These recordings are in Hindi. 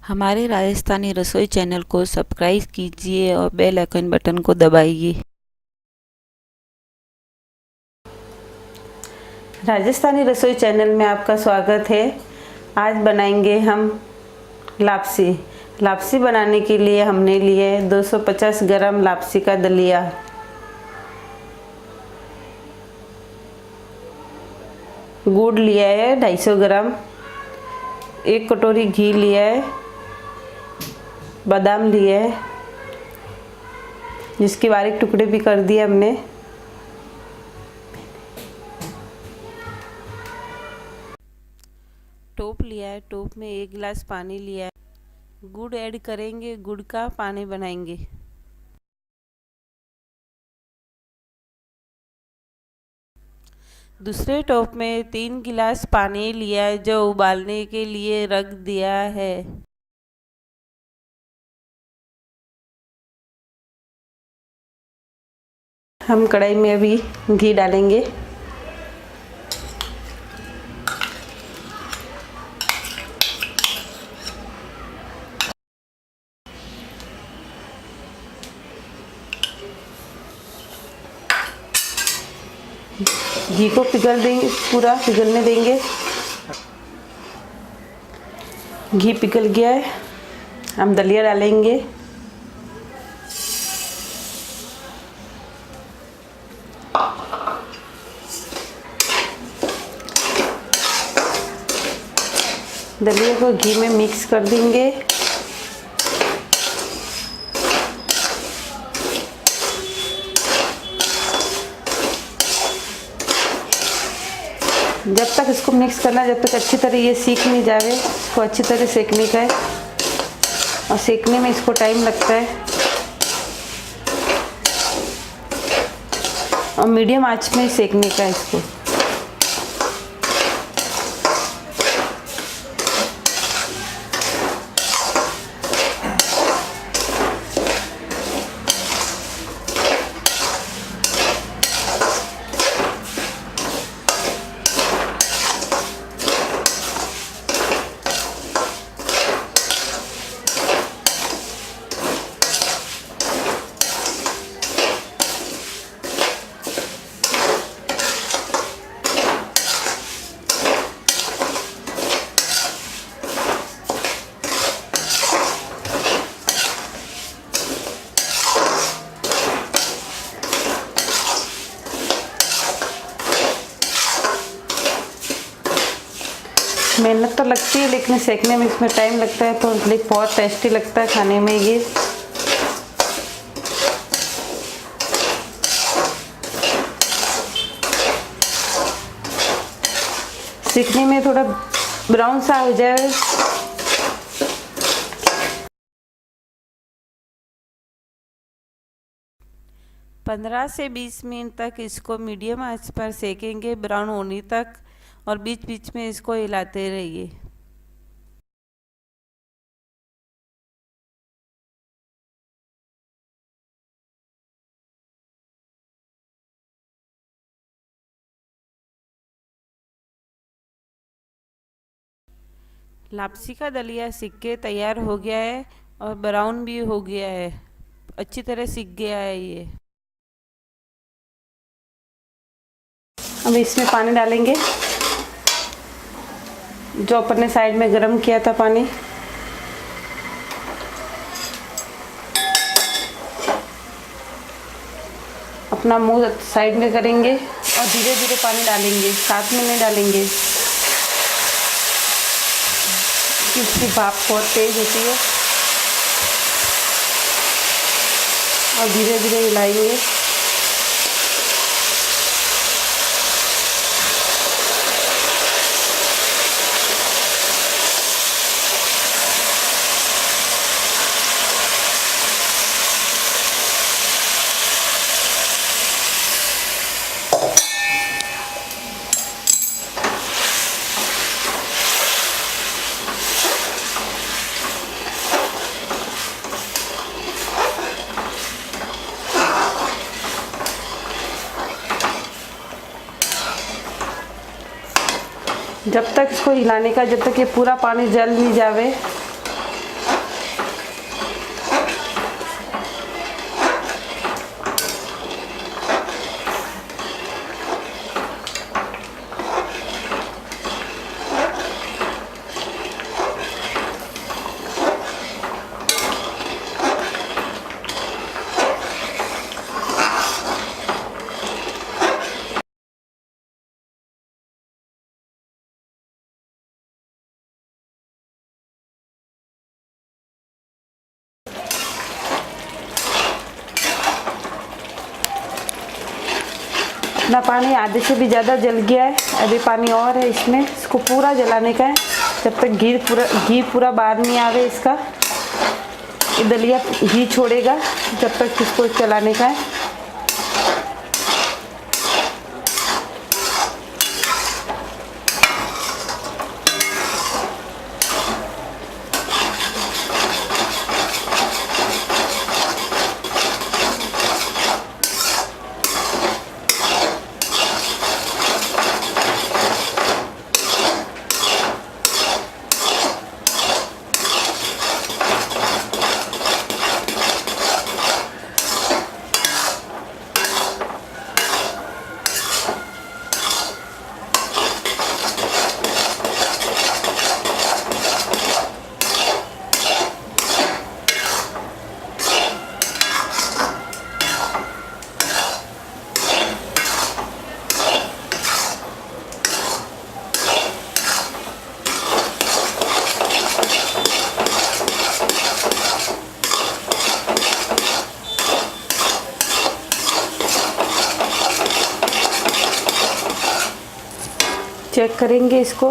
हमारे राजस्थानी रसोई चैनल को सब्सक्राइब कीजिए और बेल आइकन बटन को दबाइए। राजस्थानी रसोई चैनल में आपका स्वागत है। आज बनाएंगे हम लापसी। लापसी बनाने के लिए हमने लिए 250 ग्राम लापसी का दलिया, गुड़ लिया है 250 ग्राम, 1 कटोरी घी लिया है, बादाम लिए है जिसके बारीक टुकड़े भी कर दिए हमने, टोप लिया है, टोप में 1 गिलास पानी लिया है। गुड़ ऐड करेंगे, गुड़ का पानी बनाएंगे। दूसरे टोप में 3 गिलास पानी लिया है जो उबालने के लिए रख दिया है। हम कढ़ाई में अभी घी डालेंगे। घी को पिघल देंगे, पूरा पिघलने देंगे। घी पिघल गया है, हम दलिया डालेंगे। दलिया को घी में मिक्स कर देंगे। जब तक इसको मिक्स करना है, जब तक अच्छी तरह ये सीख नहीं जावे, इसको अच्छी तरह सेकने का है और सेकने में इसको टाइम लगता है। और मीडियम आंच में सेकने का है इसको। मेहनत तो लगती है लेकिन सेकने में इसमें टाइम लगता है, तो लेकिन बहुत टेस्टी लगता है खाने में ये। सीखने में थोड़ा ब्राउन सा हो जाए, पंद्रह से 20 मिनट तक इसको मीडियम आंच पर सेकेंगे, ब्राउन होने तक। और बीच बीच में इसको हिलाते रहिए। लापसी का दलिया सीख के तैयार हो गया है और ब्राउन भी हो गया है, अच्छी तरह सीख गया है ये। अब इसमें पानी डालेंगे जो अपन ने साइड में गरम किया था पानी। अपना मुंह साइड में करेंगे और धीरे धीरे पानी डालेंगे, साथ में नहीं डालेंगे क्योंकि इसकी भाप बहुत तेज होती है। और धीरे धीरे हिलाएंगे। जब तक इसको हिलाने का, जब तक ये पूरा पानी जल नहीं जावे, अपना पानी आधे से भी ज़्यादा जल गया है। अभी पानी और है इसमें, इसको पूरा जलाने का है जब तक घी पूरा बाहर नहीं आवे इसका। ये दलिया घी छोड़ेगा जब तक इसको चलाने का है। चेक करेंगे इसको।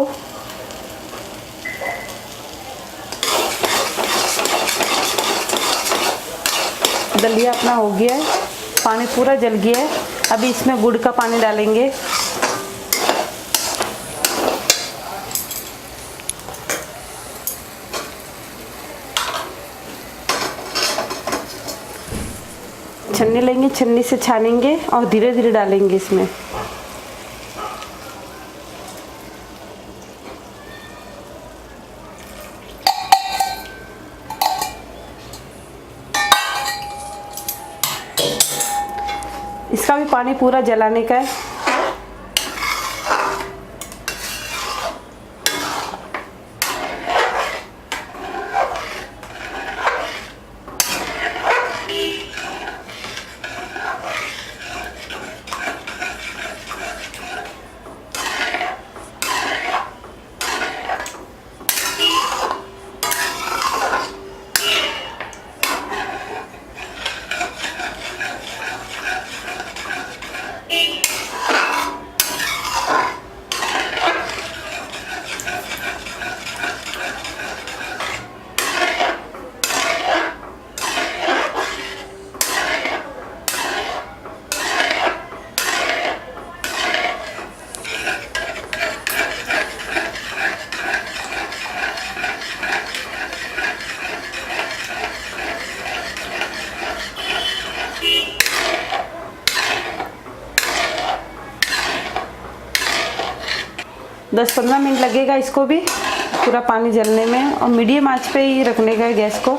दलिया अपना हो गया है, पानी पूरा जल गया है। अभी इसमें गुड़ का पानी डालेंगे। छन्नी लेंगे, छन्नी से छानेंगे और धीरे धीरे डालेंगे इसमें। इसका भी पानी पूरा जलाने का है। दस 15 मिनट लगेगा इसको भी पूरा पानी जलने में, और मीडियम आंच पे ही रखने का है गैस को।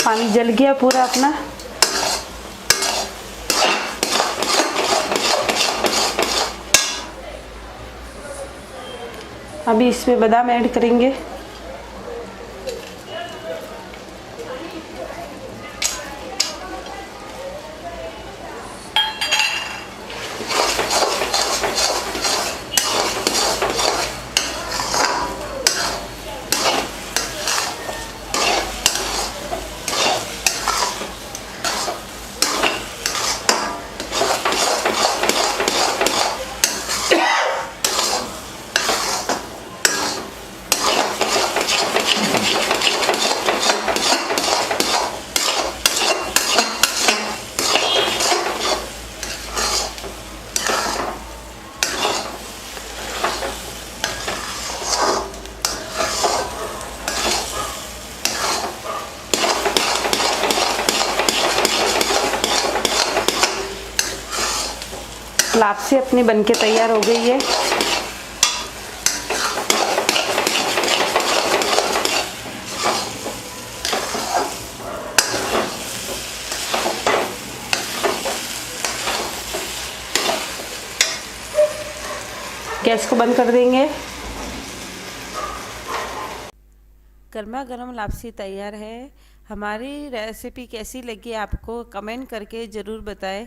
पानी जल गया पूरा अपना। अभी इसमें बादाम ऐड करेंगे। लापसी अपनी बनके तैयार हो गई है। गैस को बंद कर देंगे। गर्मा गर्म लापसी तैयार है। हमारी रेसिपी कैसी लगी आपको कमेंट करके ज़रूर बताएं।